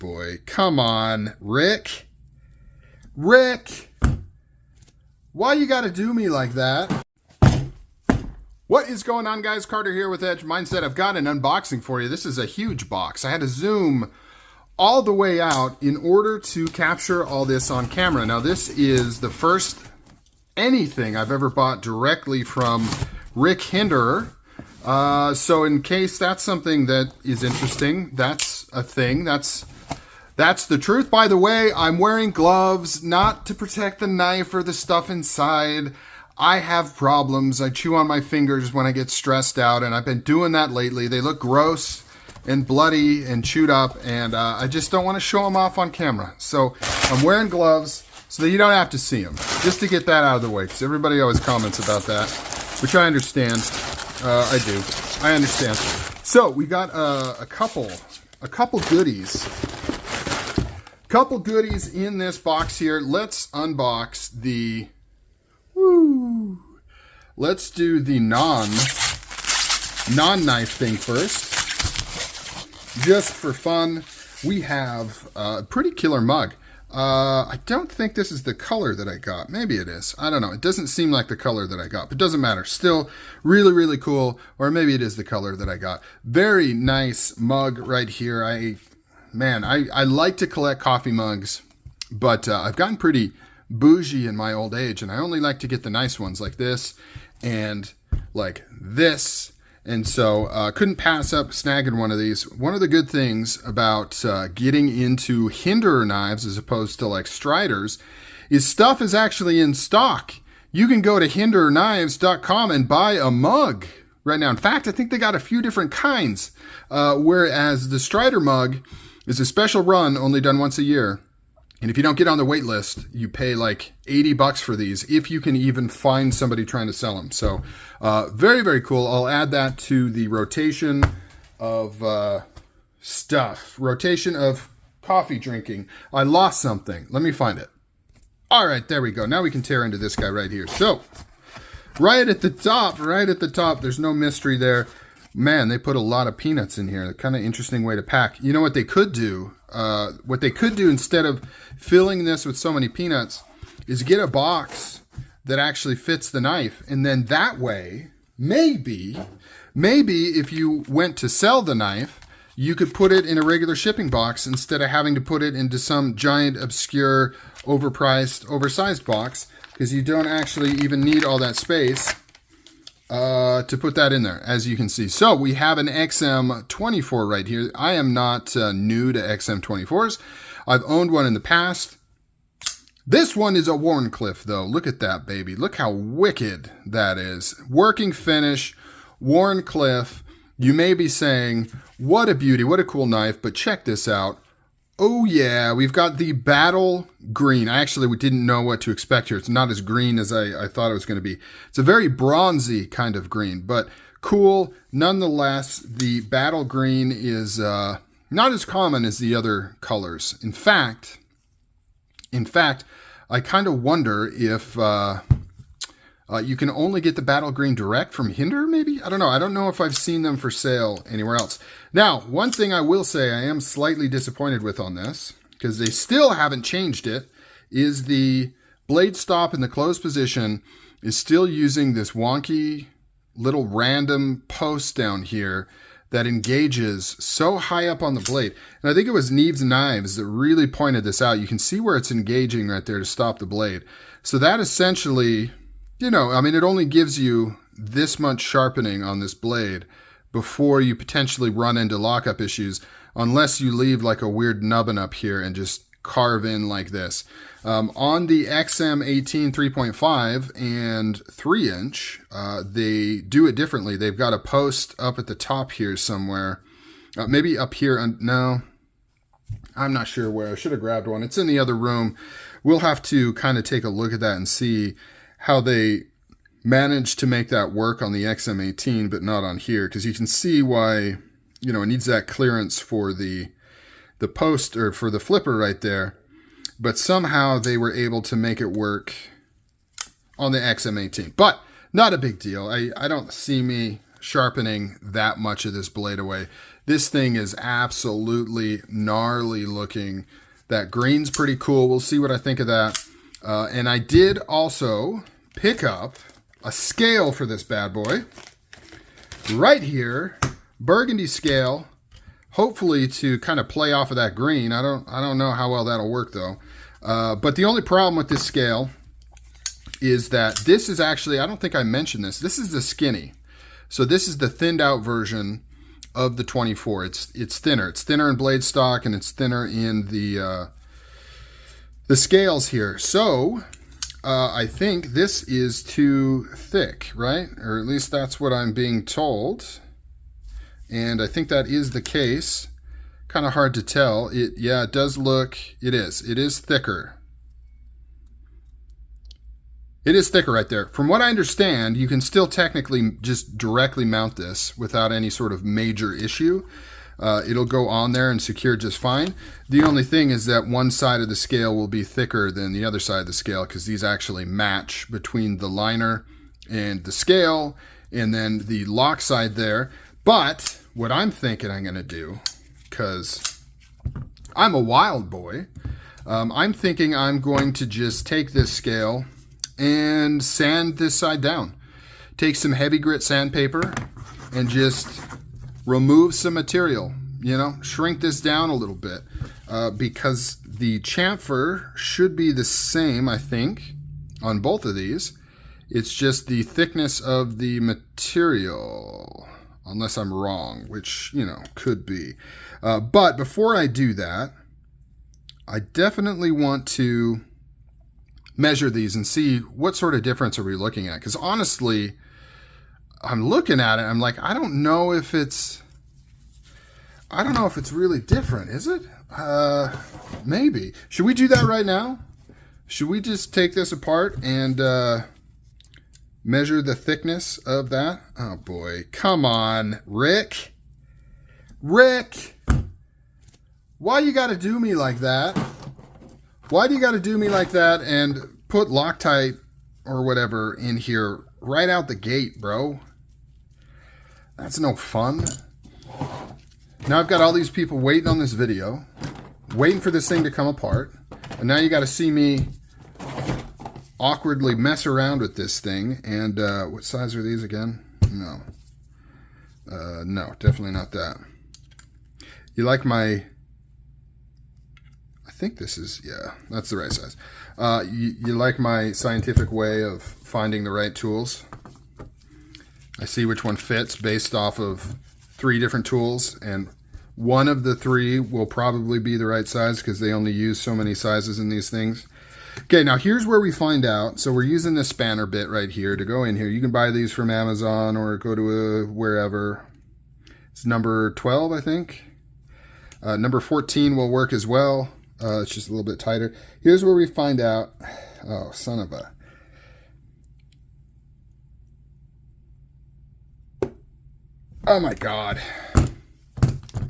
boy. Come on, Rick. Rick! Why you gotta do me like that? What is going on, guys? Carter here with Edge Mindset. I've got an unboxing for you. This is a huge box. I had to zoom all the way out in order to capture all this on camera. Now, this is the first anything I've ever bought directly from Rick Hinderer. So in case that's something that is interesting, that's a thing. That's the truth. By the way, I'm wearing gloves, not to protect the knife or the stuff inside. I have problems. I chew on my fingers when I get stressed out, and I've been doing that lately. They look gross and bloody and chewed up, and I just don't want to show them off on camera. So I'm wearing gloves so that you don't have to see them, just to get that out of the way, because everybody always comments about that, which I understand. I do. I understand. So we got a couple goodies. Couple goodies in this box here. Let's unbox the... Woo! Let's do the non-knife thing first. Just for fun, we have a pretty killer mug. I don't think this is the color that I got. Maybe it is. I don't know. It doesn't seem like the color that I got, but it doesn't matter. Still really, really cool. Or maybe it is the color that I got. Very nice mug right here. I like to collect coffee mugs, but I've gotten pretty bougie in my old age, and I only like to get the nice ones like this and like this. And so couldn't pass up snagging one of these. One of the good things about getting into Hinderer knives as opposed to like Striders is stuff is actually in stock. You can go to hindererknives.com and buy a mug right now. In fact, I think they got a few different kinds, whereas the Strider mug is a special run only done once a year. And if you don't get on the wait list, you pay like $80 for these, if you can even find somebody trying to sell them. So very, very cool. I'll add that to the rotation of stuff. Rotation of coffee drinking. I lost something. Let me find it. All right, there we go. Now we can tear into this guy right here. So right at the top, there's no mystery there. Man, they put a lot of peanuts in here. Kind of interesting way to pack. You know what they could do? Instead of filling this with so many peanuts is get a box that actually fits the knife. And then that way, maybe if you went to sell the knife, you could put it in a regular shipping box instead of having to put it into some giant, obscure, overpriced, oversized box, because you don't actually even need all that space to put that in there, as you can see. So we have an XM24 right here. I am not new to XM24s. I've owned one in the past. This one is a Wharncliff, though. Look at that, baby. Look how wicked that is. Working finish, Wharncliff. You may be saying, what a beauty, what a cool knife, but check this out. Oh yeah, we've got the battle green. We didn't know what to expect here. It's not as green as I thought it was going to be. It's a very bronzy kind of green, but cool. Nonetheless, the battle green is not as common as the other colors. In fact, I kind of wonder if you can only get the battle green direct from Hinderer, maybe? I don't know. I don't know if I've seen them for sale anywhere else. Now, one thing I will say I am slightly disappointed with on this, because they still haven't changed it, is the blade stop in the closed position is still using this wonky little random post down here that engages so high up on the blade. And I think it was Neves Knives that really pointed this out. You can see where it's engaging right there to stop the blade. So that essentially... it only gives you this much sharpening on this blade before you potentially run into lockup issues, unless you leave like a weird nubbin up here and just carve in like this. On the XM18 3.5 and 3-inch, they do it differently. They've got a post up at the top here somewhere. Maybe up here. No, I'm not sure where. I should have grabbed one. It's in the other room. We'll have to kind of take a look at that and see how they managed to make that work on the XM18, but not on here, because you can see why, it needs that clearance for the post, or for the flipper right there. But somehow they were able to make it work on the XM18. But not a big deal. I don't see me sharpening that much of this blade away. This thing is absolutely gnarly looking. That green's pretty cool. We'll see what I think of that. And I did also pick up a scale for this bad boy. Right here, burgundy scale. Hopefully to kind of play off of that green. I don't know how well that'll work though. But the only problem with this scale is that this is actually, I don't think I mentioned this. This is the skinny. So this is the thinned out version of the 24. It's thinner. It's thinner in blade stock and it's thinner in the scales here. So I think this is too thick, right? Or at least that's what I'm being told. And I think that is the case. Kind of hard to tell. Yeah, it does look, it is thicker. It is thicker right there. From what I understand, you can still technically just directly mount this without any sort of major issue. It'll go on there and secure just fine. The only thing is that one side of the scale will be thicker than the other side of the scale because these actually match between the liner and the scale and then the lock side there. But what I'm thinking I'm going to do, because I'm a wild boy, I'm thinking I'm going to just take this scale and sand this side down. Take some heavy grit sandpaper and just remove some material, you know, shrink this down a little bit because the chamfer should be the same, I think, on both of these. It's just the thickness of the material, unless I'm wrong, which, you know, could be. But before I do that, I definitely want to measure these and see what sort of difference are we looking at. Because honestly, I'm looking at it, I'm like, I don't know if it's really different, is it? Maybe. Should we do that right now? Should we just take this apart and measure the thickness of that? Oh boy, come on, Rick. Rick, why you gotta do me like that? Why do you gotta do me like that and put Loctite or whatever in here right out the gate, bro? That's no fun. Now I've got all these people waiting on this video, waiting for this thing to come apart, and now you gotta see me awkwardly mess around with this thing. And what size are these again? No. No, definitely not that. You like my, I think this is, yeah, that's the right size. You like my scientific way of finding the right tools? I see which one fits based off of 3 different tools, and one of the 3 will probably be the right size because they only use so many sizes in these things. Okay, now here's where we find out. So we're using this spanner bit right here to go in here. You can buy these from Amazon or go to wherever. It's number 12, I think. Number 14 will work as well. It's just a little bit tighter. Here's where we find out. Oh, son of a. Oh my God.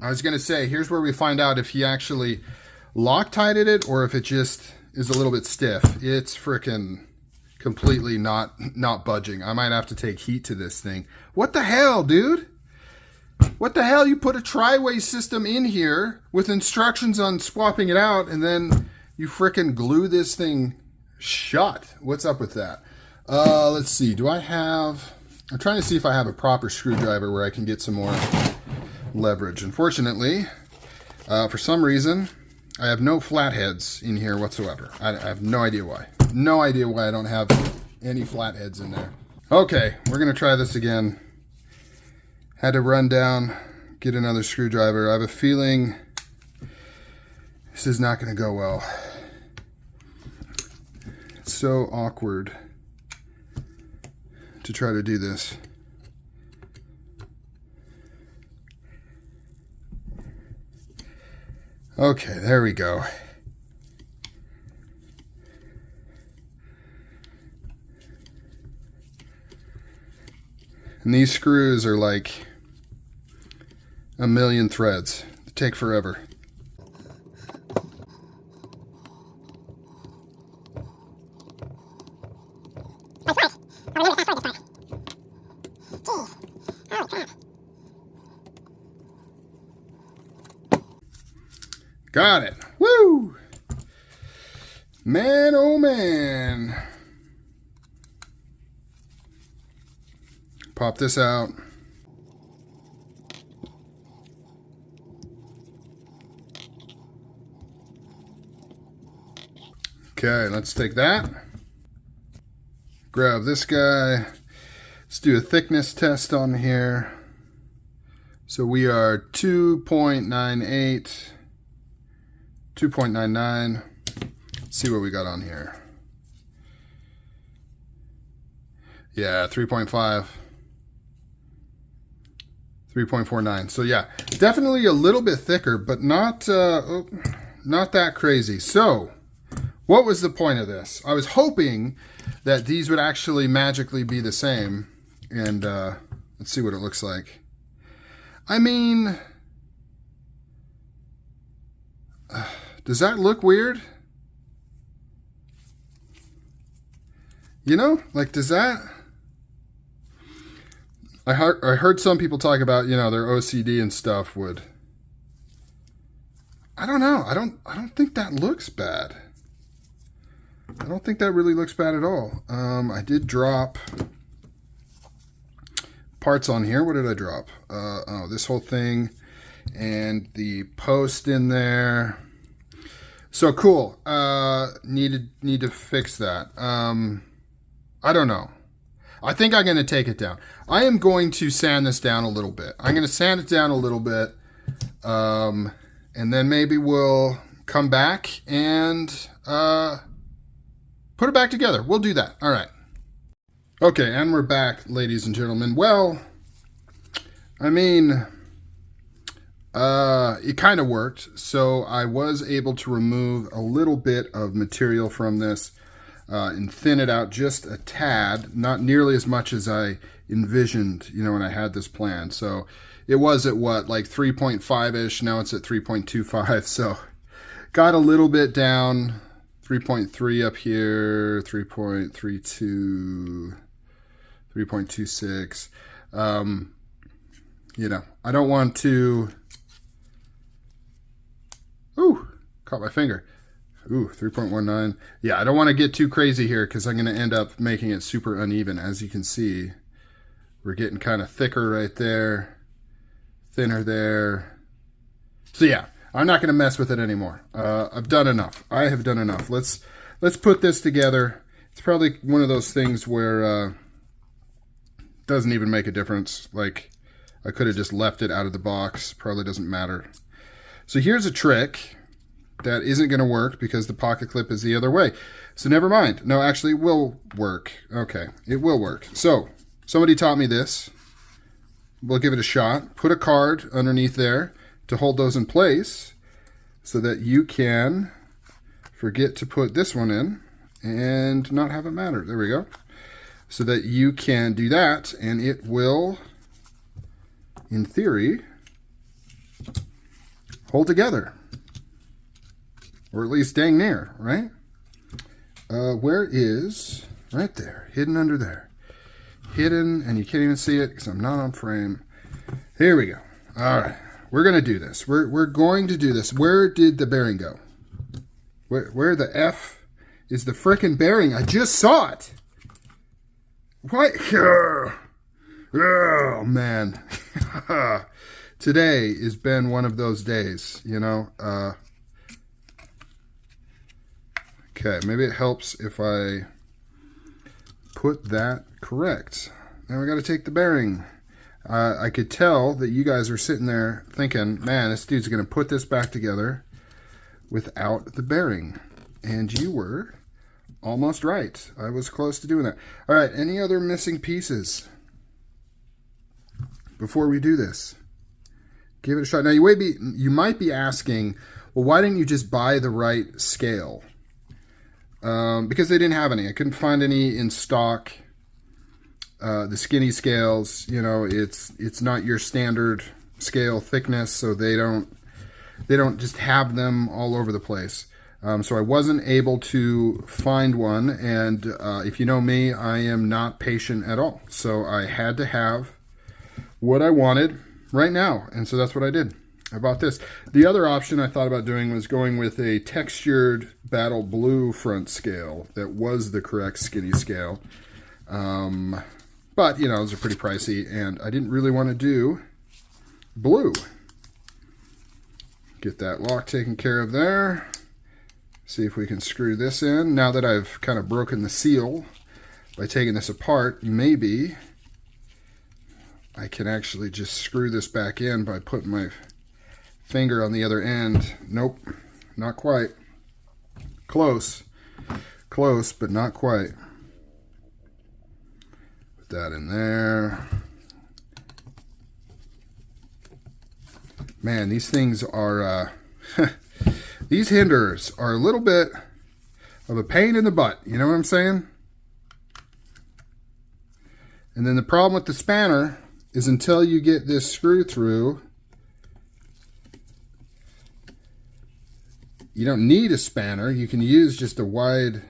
I was going to say, here's where we find out if he actually Loctited it or if it just is a little bit stiff. It's freaking completely not budging. I might have to take heat to this thing. What the hell, dude? What the hell? You put a tri-way system in here with instructions on swapping it out, and then you frickin' glue this thing shut. What's up with that? Let's see. Do I have... I'm trying to see if I have a proper screwdriver where I can get some more leverage. Unfortunately, for some reason, I have no flatheads in here whatsoever. I have no idea why. No idea why I don't have any flatheads in there. Okay, we're going to try this again. Had to run down, get another screwdriver. I have a feeling this is not going to go well. It's so awkward to try to do this. Okay, there we go. And these screws are like a million threads. They take forever. Got it. Woo! Man, oh man. Pop this out. Okay, let's take that. Grab this guy. Let's do a thickness test on here. So we are 2.98, 2.99. Let's see what we got on here. Yeah, 3.5. 3.49. So yeah, definitely a little bit thicker, but not that crazy. So what was the point of this? I was hoping that these would actually magically be the same. And let's see what it looks like. I mean, does that look weird? You know, like, does that... I heard some people talk about, you know, their OCD and stuff would... I don't know. I don't think that looks bad. I don't think that really looks bad at all. I did drop parts on here. What did I drop? Oh, this whole thing and the post in there. So cool. Need to fix that. I don't know. I think I'm going to take it down. I am going to sand this down a little bit. I'm going to sand it down a little bit. And then maybe we'll come back and put it back together. We'll do that. All right. Okay, and we're back, ladies and gentlemen. Well, I mean, it kind of worked. So I was able to remove a little bit of material from this and thin it out just a tad, not nearly as much as I envisioned, you know, when I had this plan. So it was at what, like 3.5-ish. Now it's at 3.25. So got a little bit down, 3.3 up here, 3.32, 3.26. You know, I don't want to, ooh, caught my finger. Ooh, 3.19. Yeah, I don't want to get too crazy here because I'm going to end up making it super uneven. As you can see, we're getting kind of thicker right there, thinner there. So yeah, I'm not going to mess with it anymore. I've done enough. I have done enough. Let's put this together. It's probably one of those things where it doesn't even make a difference. Like, I could have just left it out of the box. Probably doesn't matter. So here's a trick that isn't going to work because the pocket clip is the other way. So never mind. No, actually it will work. Okay, it will work. So somebody taught me this. We'll give it a shot. Put a card underneath there to hold those in place so that you can forget to put this one in and not have it matter. There we go. So that you can do that and it will, in theory, hold together. Or at least dang near, right? Where is, right there, hidden under there. Hidden, and you can't even see it because I'm not on frame. Here we go. All right, we're gonna do this. We're going to do this. Where did the bearing go? Where the F is the frickin' bearing? I just saw it. What? Oh man. Today has been one of those days, you know. Okay, maybe it helps if I put that correct. Now we got to take the bearing. I could tell that you guys are sitting there thinking, man, this dude's going to put this back together without the bearing. And you were almost right. I was close to doing that. All right, any other missing pieces before we do this? Give it a shot. Now, you might be asking, well, why didn't you just buy the right scale? Because they didn't have any. I couldn't find any in stock. The skinny scales, you know, it's not your standard scale thickness, so they don't just have them all over the place. So I wasn't able to find one, and if you know me, I am not patient at all. So I had to have what I wanted right now, and so that's what I did. I bought this. The other option I thought about doing was going with a textured battle blue front scale that was the correct skinny scale. But, you know, those are pretty pricey, and I didn't really want to do blue. Get that lock taken care of there. See if we can screw this in. Now that I've kind of broken the seal by taking this apart, maybe I can actually just screw this back in by putting my finger on the other end. Nope, not quite. Close, but not quite. Put that in there. Man, these things are, these Hinderers are a little bit of a pain in the butt. You know what I'm saying? And then the problem with the spanner is until you get this screw through, you don't need a spanner. You can use just a wide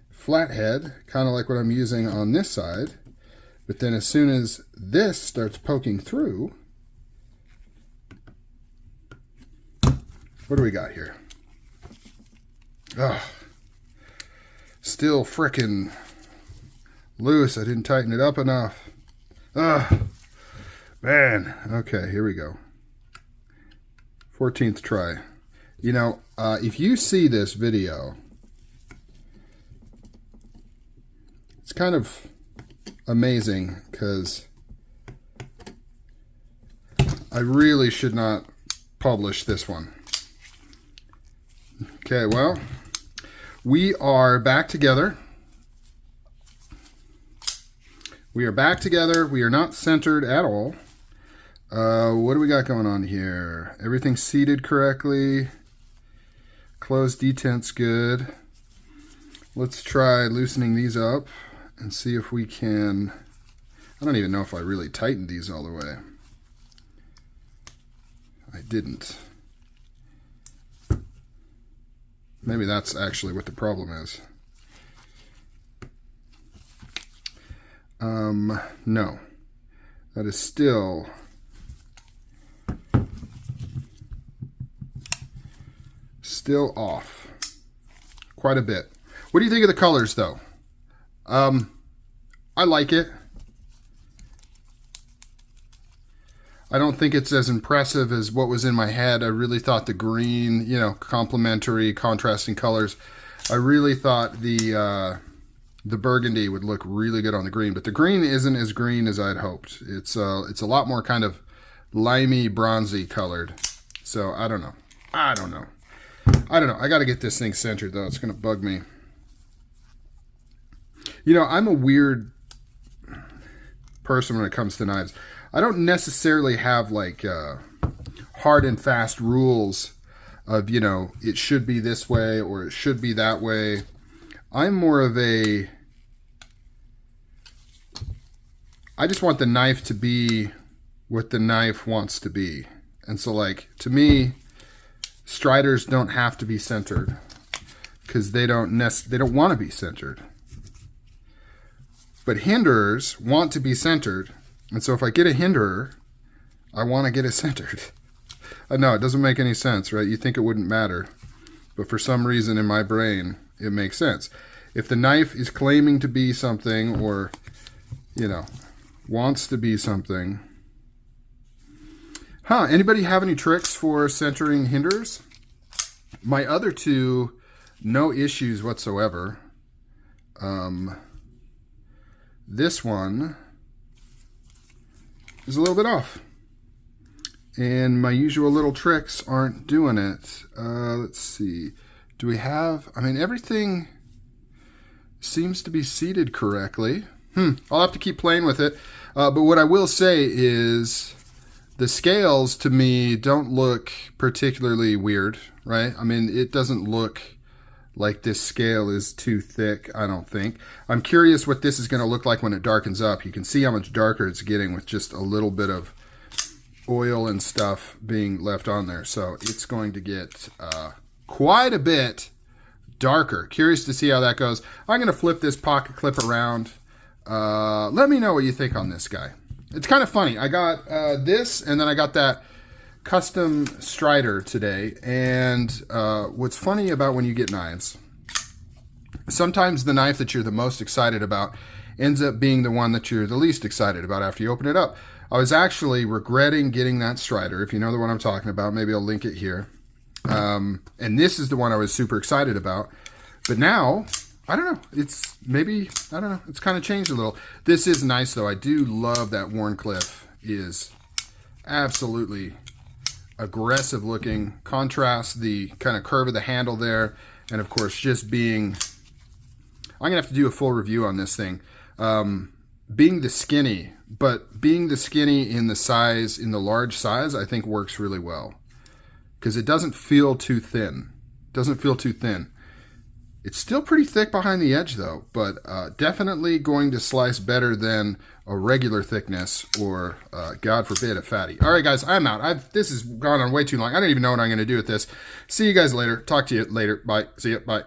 flathead, kind of like what I'm using on this side. But then as soon as this starts poking through, what do we got here? Oh, still frickin' loose. I didn't tighten it up enough. Oh, man. Okay, here we go. 14th try. You know, if you see this video, it's kind of amazing because I really should not publish this one. Okay, well, we are back together. We are back together. We are not centered at all. What do we got going on here? Everything's seated correctly. Closed detent's good. Let's try loosening these up and see if we can... I don't even know if I really tightened these all the way. I didn't. Maybe that's actually what the problem is. No. That is still off quite a bit. What do you think of the colors, though? I like it. I don't think it's as impressive as what was in my head. I really thought the green, you know, complementary, contrasting colors. I really thought the burgundy would look really good on the green, but the green isn't as green as I'd hoped. It's a lot more kind of limey, bronzy colored. So I don't know. I got to get this thing centered, though. It's going to bug me. You know, I'm a weird person when it comes to knives. I don't necessarily have like hard and fast rules of, you know, it should be this way or it should be that way. I'm more of a... I just want the knife to be what the knife wants to be. And so, like, to me, Striders don't have to be centered because they don't want to be centered. But Hinderers want to be centered. And so if I get a Hinderer, I want to get it centered. I know, it doesn't make any sense, right? You think it wouldn't matter. But for some reason in my brain, it makes sense. If the knife is claiming to be something or, you know, wants to be something. Anybody have any tricks for centering Hinderers? My other two, no issues whatsoever. This one is a little bit off. And my usual little tricks aren't doing it. Let's see. Do we have... I mean, everything seems to be seated correctly. I'll have to keep playing with it. But what I will say is the scales, to me, don't look particularly weird, right? I mean, it doesn't look like this scale is too thick, I don't think. I'm curious what this is going to look like when it darkens up. You can see how much darker it's getting with just a little bit of oil and stuff being left on there. So it's going to get quite a bit darker. Curious to see how that goes. I'm going to flip this pocket clip around. Let me know what you think on this guy. It's kind of funny. I got this, and then I got that custom strider today, and what's funny about when you get knives, sometimes the knife that you're the most excited about ends up being the one that you're the least excited about after you open it up. I was actually regretting getting that strider. If you know the one I'm talking about, maybe I'll link it here. And this is the one I was super excited about. But now, I don't know, it's maybe, I don't know, it's kind of changed a little. This is nice though. I do love that Wharncliff is absolutely aggressive looking. Contrast the kind of curve of the handle there. And of course, just being, I'm gonna have to do a full review on this thing. Being the skinny, but being the skinny in the size, in the large size, I think works really well. Because it doesn't feel too thin. Doesn't feel too thin. It's still pretty thick behind the edge though, but definitely going to slice better than a regular thickness or, God forbid, a fatty. All right, guys, I'm out. This has gone on way too long. I don't even know what I'm going to do with this. See you guys later. Talk to you later. Bye. See you. Bye.